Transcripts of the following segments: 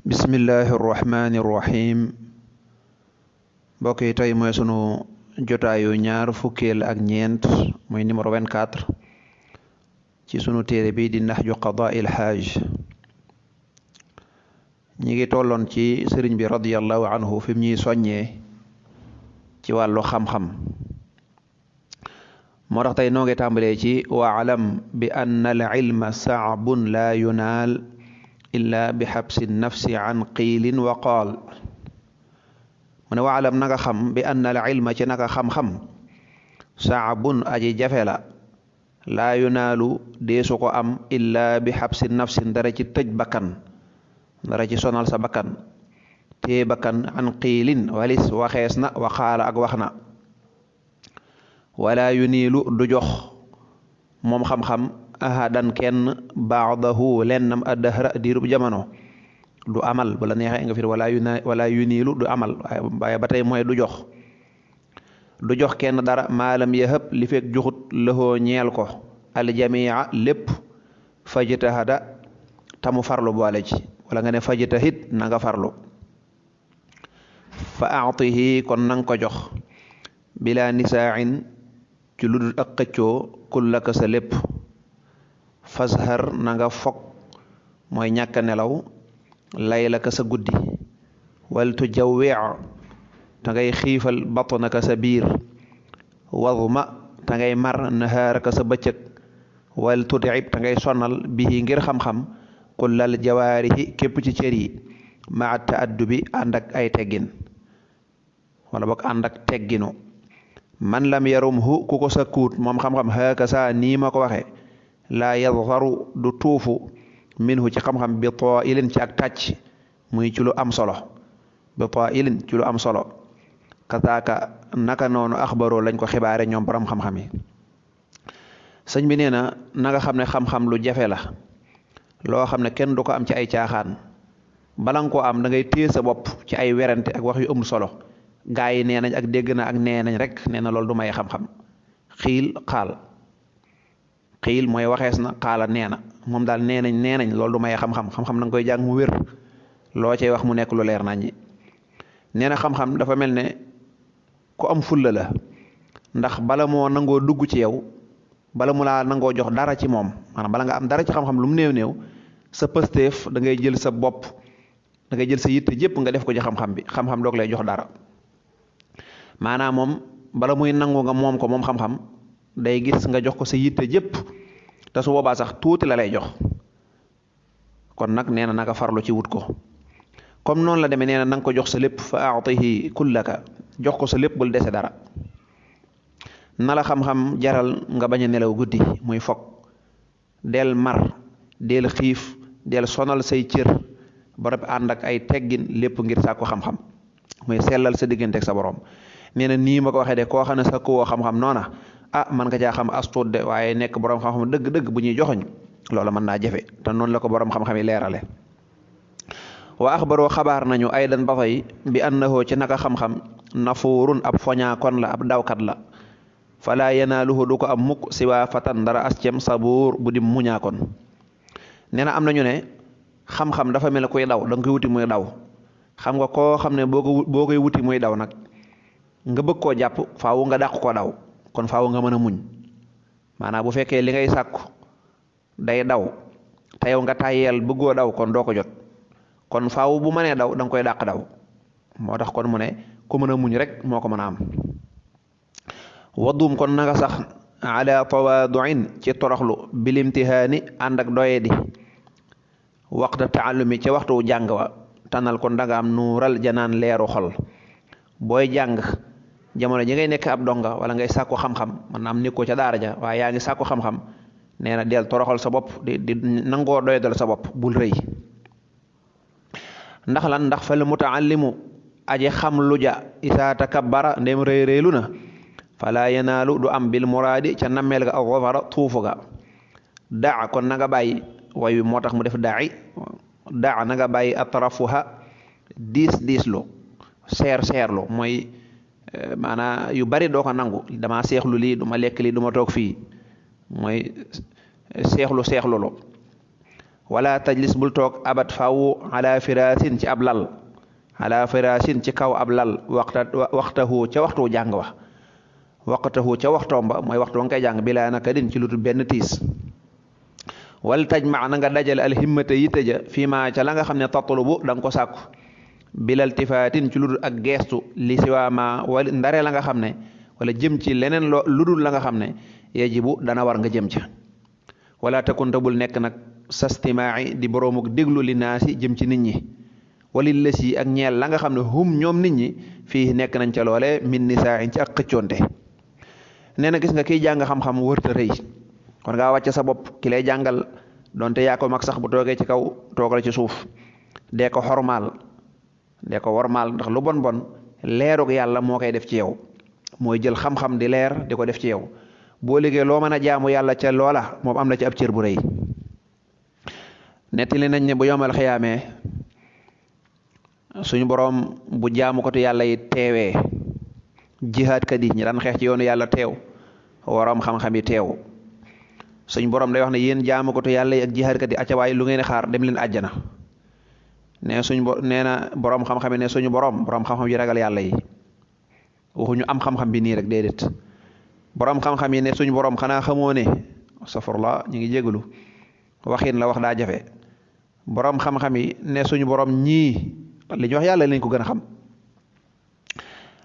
bismillahi irrahmani irrahim mbokk yi tey mooy sunu jotaayu ñaar fukkeel ak ñeent muy numéro 24 ci sunu téere bi di Nahju Qadaa'il Haaj. ñi ngi tolloon ci sëriñ bi radiyallahu anhu fi mu ñuy soññee ci wàllu xam-xam moo tax tey noo ngi tàmbalee ci waalam bi anna al ilma saabun la yunaal illa bi xabsi nafsi an qiilin wa qaal. mu ne waalam nanga xam bi anna al ilma ci naka xam-xam saabun aji jafe la laa yunaalu deesu ko am illa bi xabsi nafsin dara ci tëj bakkan dara ci sonal sa bakkan tée bakkan an qiilin walis waxees na wa qaala ak wax na wala yuniilu du jox moom xam-xam ahadan kenn baadahu lennam addahra diirub jamono du amal bu la neexee nga fir wala yuniilu du amal waaye ba tey mooy du jox kenn dara maalam yahab li fekk joxut lëxoo ñeel ko aljamia lépp fajtahada tamu farlu boole ci wala nga ne fajtahid na nga farlu fa aatihi kon nang ko jox bila nisaain ci lu dul ak xëccoo kullaka sa lépp fashar na nga fog mooy ñàkk nelaw laylaka sa guddi wal tujawwi ta ngay xiifal batnaka sa biir wadma ta ngay mar nahaaraka sa bëccëg wal tudib ta ngay sonal bihi ngir xam-xam kullal jawaarihi képp ci cër yi maa taaddubi ànd ak ay teggin wala boog ànd ak tegginu man lam yarumhu ku ko sa kuut moom xam-xam haaka sa nii ma ko waxe laa yadfaru du tuufu minhu ci xam-xam bi taa'ilin ci ak tàcc muy ci lu am solo bi taa'ilin ci lu am solo kataaka naka noonu axbaroo lañ ko xibaare ñoom borom xam-xam yi. sëñ bi nee na nga xam ne xam-xam lu jafe la loo xam ne kenn du ko am ci ay caaxaan bala nga koo am da ngay téye sa bopp ci ay werante ak wax yu ëmb solo gaa yi nee nañ ak dégg na ak nee nañ rek nee na loolu du may xam-xam xiil mooy waxees na xaala nee na moom daal nee nañ loolu du may xam-xam xam-xam na nga koy jàng mu wér loo cay wax mu nekk lu leer nañ ñi. nee na xam-xam dafa mel ne ku am fulla la ndax bala moo nangoo dugg ci yow bala mu laa nangoo jox dara ci moom maanaam bala nga am dara ci xam-xam lu mu néew sa pësteef da ngay jël sa bopp da ngay jël sa yitte jëpp nga def ko ci xam-xam bi xam-xam doog lay jox dara maanaam moom bala muy nangu nga moom ko moom xam-xam day gis nga jox ko sa yitte jëpp te su boobaa sax tuuti la lay jox kon nag nee na nanga farlu ci wut ko comme noonu la demee nee na nanga ko jox sa lépp fa aatihi kullaka jox ko sa lépp bul dese dara na la xam-xam jaral nga bañ a nelaw guddi muy fog del mar del xiif del sonal say cër ba rab ànd ak ay teggin lépp ngir sàkku xam-xam muy sellal sa diggante ak sa borom. nee na nii ma ko waxee de koo xam ne sa koo xam-xam noona man nga caa xam astuut de waaye nekk borom xam-xam dëgg-dëgg bu ñuy joxoñ loola mën naa jafe te noonu la ko borom xam-xam yi leerale. wa axbaroo xabaar nañu aydan ba fay bi annahu ci naka xam-xam nafuurun ab foñaakon la ab dawkat la fala yanaaluhu du ko am mukk si waa fatan dara ascem sabuur bu di muñaakon. nee na am nañu ne xam-xam dafa mel ne kuy daw da nga koy wuti muy daw xam nga koo xam ne boo koy wuti muy daw nag nga bëgg koo jàpp faawu nga dàq koo daw kon faawu nga mën a muñ maanaam bu fekkee li ngay sàkku day daw te yow nga tàyyeel bëggoo daw kon doo ko jot kon faawu bu mënee daw da nga koy dàq daw moo tax kon mu ne ku mën a muñ rek moo ko mën a am. waddum kon nanga sax ala tawaaduin ci toroxlu bilimtihaani ànd ak doye di waxta taallumi ci waxtu jàng wa tanal kon danga am nuural janaan leeru xol booy jàng jamono ji ngay nekk ab donga wala ngay sàkku xam-xam man am nekkoo ca daara ja waaye yaa ngi sàkku xam-xam nee na del toroxal sa bopp di nangoo doyadal sa bopp bul rëy ndax lan ndax fa l mutaallimu aji xam lu ja isaa takabbara ndem rëy rëylu na fala yanaalu du am bil muraadi ca nammeel ga ak wafara tuufu ga daa kon na nga bàyyi way wi moo tax mu def daa na nga bàyyi atrafuha diislu seerlu mooy maanaa yu bari doo ko nangu dama seexlu lii du ma lekk lii du ma toog fii mooy seexlu lo wala tajlis bul toog abat faw ala firaasin ci ab lal ala firaasin ci kaw ab lal waxtahu ca waxtu jàng wa waqtahu ca waxtoom ba mooy waxtu wa nga koy jàng bilaa naka din ci lu dul benn tiis wal tajma na nga dajale alhimmata yitte ja fii ma ca la nga xam ne tatlubu da nga ko sàkku bilal tifaatin ci lu dul ak geestu li siwaa ma wala ndare la nga xam ne wala jëm ci leneen lu dul la nga xam ne yajibu dana war nga jëm ca wala takunta bul nekk nag sastimaa'i di boroomuk déglu li naasi jëm ci nit ñi wali lës yi ak ñeel la nga xam ne hum ñoom nit ñi fii nekk nañ ca loole min nisaain ci ak xëccoonte nee na gis nga kiy jàng xam-xam wërta rëy kon ngaa wàcce sa bopp ki lay jàngal donte yaa ko mag sax bu toogee ci kaw toogal ci suuf dee ko xormaal dee ko wormaal ndax lu bon bon leerug yàlla moo koy def ci yow mooy jël xam-xam di leer di ko def ci yow boo liggéey loo mën a jaamu yàlla ca loola moom am na ci ab cër bu rëy nettali nañ ne bu yomal xiyaamee suñu boroom bu jaamu ko tu yàlla yi teewee jihaad kat yi ñi daan xeex ci yoonu yàlla teew waroom xam-xam yi teew suñu boroom day wax ne yéen jaamu ko tu yàlla yi ak jihaad kat yi acca waay lu ngeen xaar dem leen àjjana nee na boroom xam-xam yi ne suñu boroom xam-xam yi ragal yàlla yi waxuñu am xam-xam bi nii rek déedéet boroom xam-xam yi ne suñu boroom xanaa xamoo ne safurla ñu ngi jégalu waxin la wax daa jafe boroom xam-xam yi ne suñu boroom ñii li ñu wax yàlla lañ ko gën a xam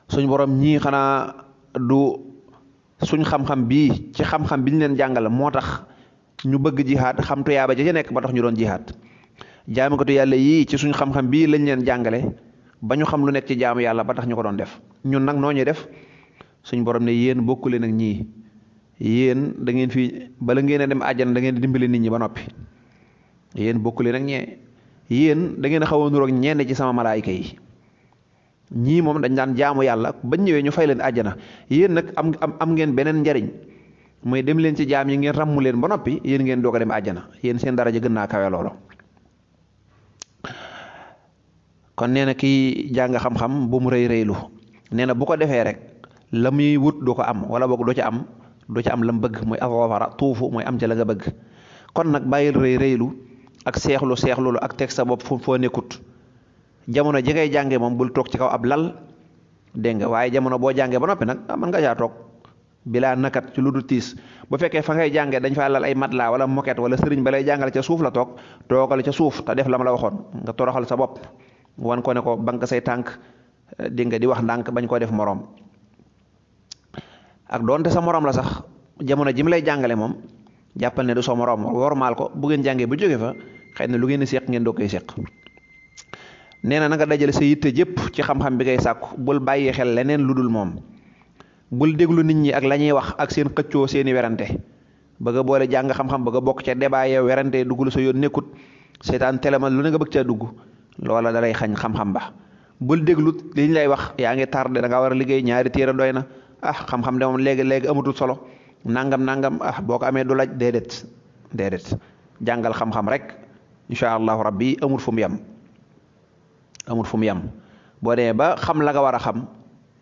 suñu boroom ñii xanaa du suñ xam-xam bii ci xam-xam bi ñu leen jàngal moo tax ñu bëgg jihaad xam tuyaaba ja ca nekk ba tax ñu doon jihaad jaamu ko tu yàlla yii ci suñ xam-xam bii lañ leen jàngale ba ñu xam lu nekk ci jaamu yàlla ba tax ñu ko doon def ñun nag noo ñuy def suñ borom ne yéen bokku leen ak ñii yéen da ngeen fi bala ngeen a dem àjjana da ngeen di dimbali nit ñi ba noppi yéen bokku leen ak ñee yéen da ngeen a xaw a nuroog ñenn ci sama malaayika yi ñii moom dañ daan jaamu yàlla bañ ñëwee ñu fay leen àjjana yéen nag am ngeen beneen njariñ mooy dem leen ci jaam yi ngeen ràmmu leen ba noppi yéen ngeen doog a dem àjjana yéen seen daraja gën naa kawe loolu kon nee na kii jàng xam-xam bu mu rëy rëylu nee na bu ko defee rek la muy wut du ko am wala boog du ca am lam bëgg mooy azafara tuufu mooy am ca la nga bëgg kon nag bàyyil rëy rëylu ak seexlu ak teg sa bopp foo nekkut jamono ji ngay jànge moom bul toog ci kaw ab lal dégg nga waaye jamono boo jàngee ba noppi nag mën nga caa toog bilaa nakat ci lu dul tiis bu fekkee fa ngay jàngee dañ faa lal ay matelas wala moquette wala sëriñ ba lay jàngale ca suuf la toogal ca suuf te def la ma la waxoon nga toroxal sa bopp wan ko ne ko bank say tànk dégg nga di wax ndànk bañ koo def moroom ak doonte sa moroom la sax jamono ji mu lay jàngale moom jàppal ne du sa moroom wormaal ko bu ngeen jàngee bu jóge fa xëy na lu ngeen di seq ngeen doo koy seq nee na nga dajale sa yitte jëpp ci xam-xam bi ngay sàkku bul bàyyi xel leneen lu dul moom bul déglu nit ñi ak la ñuy wax ak seen xëccoo seeni werante bëgg a boole jàng xam-xam bëgg a bokk ca débat ya werante dugg la sa yoon nekkut seetaan telemal lu ne nga bëgg caa dugg loola da lay xañ xam-xam ba bul déglu li ñu lay wax yaa ngi tardé da nga war a liggéey ñaari téere doy na xam-xam de moom léegi amatul solo nangam boo ko amee du laaj déedéet jàngal xam-xam rek incha allahu rabbi amul fu mu yem boo demee ba xam la nga war a xam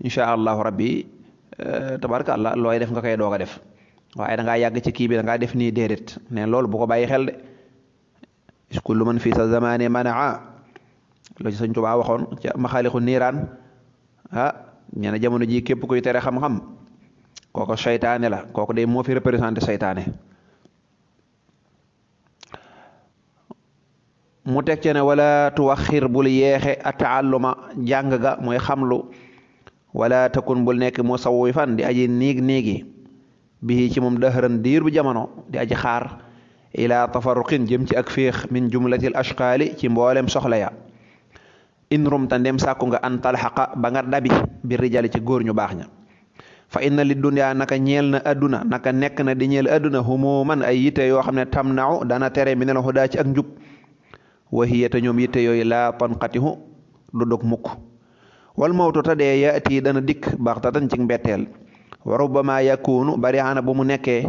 incha allahu rabbi tabarakallah looy def nga koy doog a def waaye da ngaa yàgg ci kii bi da ngaa def nii déedéet ne loolu bu ko bàyyi xel de kullu man fii sa zamane manaa loolu ci Sëñ Tuubaa waxoon ca maxaalixu niiraan ñene jamono ji képp kuy tere xam-xam kooko seytaane la kooku de moo fi représenté seytaane mu teg ci ne wala tuwaxir bul yeexe a taalluma jàng ga mooy xamlu wala takun bul nekk mu sawwi fan di aji niigi bii ci moom dëhëran diir bu jamono di aji xaar ila tafarruqin jëm ci ak féex min jumlatil ashqaali ci mboolem soxla ya in rumta ndem sàkku nga an talxaqa ba nga dabi bi rijali ci góor ñu baax ña fa inna li dunya naka ñeel na adduna naka nekk na di ñeel adduna humuman ay yitte yoo xam ne tamnau dana tere minal hudaa ci ak njub wa hiya te ñoom yitte yooyu laa tanqatihu du dog mukk wal mawtu ta dee yaati dana dikk baxtatan ci mbetteel wa rubbama yakunu bari ana bu mu nekkee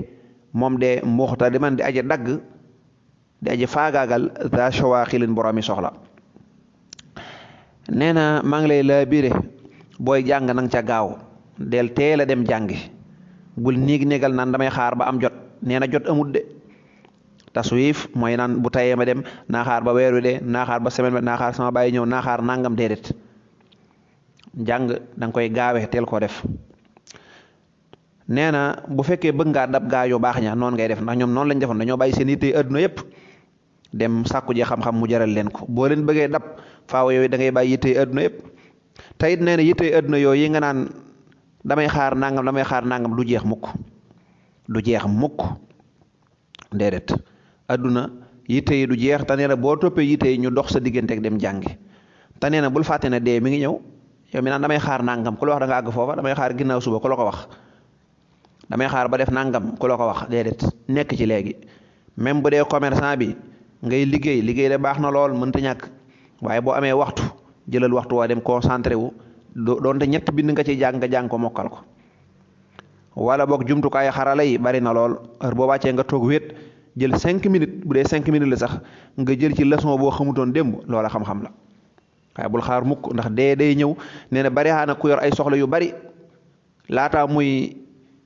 moom de muxtadiman di aji dagg di aji faagaagal za shawaaxilin boroomi soxla nee na maa ngi lay laabire booy jàng nang ca gaaw del teel a dem jàngi bul néeg-néegal naan damay xaar ba am jot nee na jot amut de taswif mooy naan bu tayee ma dem naa xaar ba weer wi dee naa xaar ba semaine ba naa xaar sama bàyyi ñëw naa xaar nangam déedéet jàng da nga koy gaawe teel koo def. nee na bu fekkee bëgg ngaa dab gaa yu baax ña noonu ngay def ndax ñoom noonu lañ defoon dañoo bàyyi seen yitte adduna yépp dem sàkku ji xam-xam mu jaral leen ko boo leen bëggee dab faaw yooyu da ngay bàyyi yitte adduna yépp te it nee na yitte adduna yooyu yi nga naan damay xaar nangam du jeex mukk déedéet adduna yitte yi du jeex te nee na boo toppee yitte yi ñu dox sa diggante ak dem jàngi te nee na bul fàtte ne dee mi ngi ñëw yow mi naan damay xaar nangam ku la wax da nga àgg foofa damay xaar ginnaaw suba ku la ko wax damay xaar ba def nangam ku la ko wax déedéet nekk ci léegi même bu dee commerçant bi ngay liggéey de baax na lool mënta ñàkk waaye boo amee waxtu jëlal waxtu waa dem concentré wu doonte ñett bind nga ci jàng nga jàng ko mokkal ko wala boog jumtukaay xarala yi bari na lool heure boo wàccee nga toog wéet jël 5 minutes bu dee 5 minutes la sax nga jël ci leçon boo xamutoon démb loola xam-xam la waaye bul xaar mukk ndax dee day ñëw nee na bari xaana ku yor ay soxla yu bari laataa muy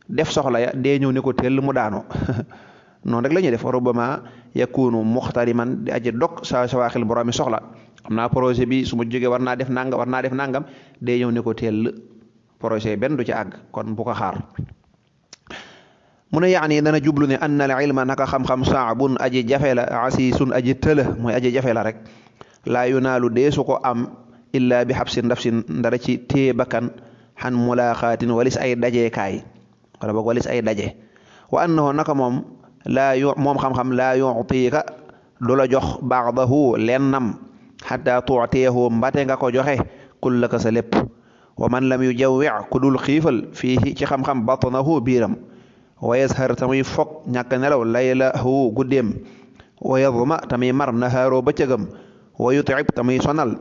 def soxla ya dee ñëw ne ko teel mu daanoo noonu rek la ñuy def rubama yakunu muxtariman di aji dog sa waaxil boroomi soxla am naa projet bi su ma jógee war naa def nangam dee ñëw ne ko teel projet benn du ci àgg kon bu ko xaar. mu ne yaani dana jublu ne anna al ilma naka xam-xam saabun aji jafe la asiisun aji tëla mooy aji jafe la rek laa yunaalu deesu ko am illa bi xabsi nafsin ndara ci téye bakkan xan mulaaxaatin walis ay dajeekaay wala boog walis ay daje wa annahu naka moom moom xam-xam laa yu'tiika du la jox baadahu lennam xataa tu'tiyahu mbate nga ko joxe kullaka sa lépp wa man lam yujawwi ku dul xiifal fii ci xam-xam batnahu biiram wa yazhar tamuy fog ñàkk nelaw laylahu guddeem wa yadma tamuy mar nahaaroo bëccëgam wa yut'ib tamuy sonal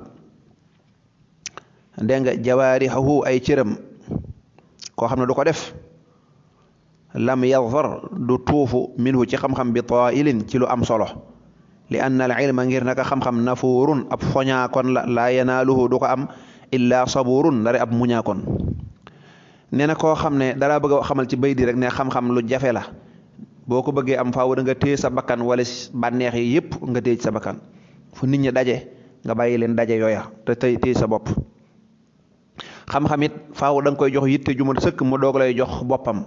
dégg nga jawaarihahu ay cëram koo xam ne du ko def lam yadfar du tuufu minhu ci xam-xam bi taa'ilin ci lu am solo li anna al ilma ngir naka xam-xam nafuurun ab foñaakon la laa yanaaluhu du ko am illaa saburun ndare ab muñaakon nee na koo xam ne dara bëgg a xamal ci bay di rek ne xam-xam lu jafe la boo ko bëggee am faaw da nga téye sa bakkan wala bànneex yi yépp nga téye ci sa bakkan fu nit ñi daje nga bàyyi leen daje yooya te téye sa bopp xam-xam it faaw da nga koy jox yitte ju mat sëkk mu doog lay jox boppam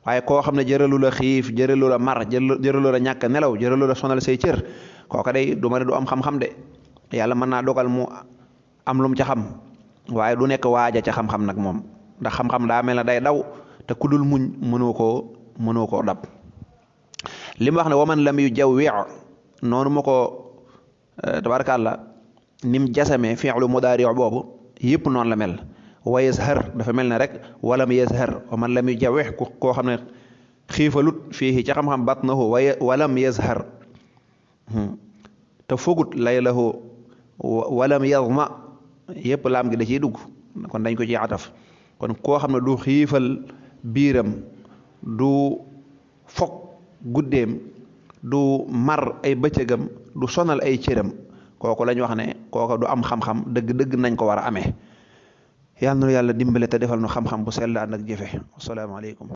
waaye koo xam ne jëralu la xiif jëralu la mar jëralu la ñàkk nelaw jëralu la sonal say cër kooka day du ma ne du am xam-xam de yàlla mën naa dogal mu am lum ca xam waaye du nekk waaja ca xam-xam nag moom ndax xam-xam daa mel ne day daw te ku dul muñ mënoo koo dab li mu wax ne waman lam yu jawwi noonu ma ko tabarakàllah nim jasame fi'lu mudaari boobu yëpp noonu la mel wa yazhar dafa mel ne rek walam yazhar wa man lam yu jawwi koo xam ne xiifalut fii ca xam-xam batnahu walam yazhar te fogut laylahu walam yazma yëpp laam gi da ciy dugg kon dañ ko ci ataf kon koo xam ne du xiifal biiram du fog guddeem du mar ay bëccëgam du sonal ay cëram kooku lañ wax ne kooku du am xam-xam dëgg-dëgg nañ ko war a amee yal na yàlla dimbale te defal nu xam-xam bu sell ànd ak jëfe asalaamaaleykum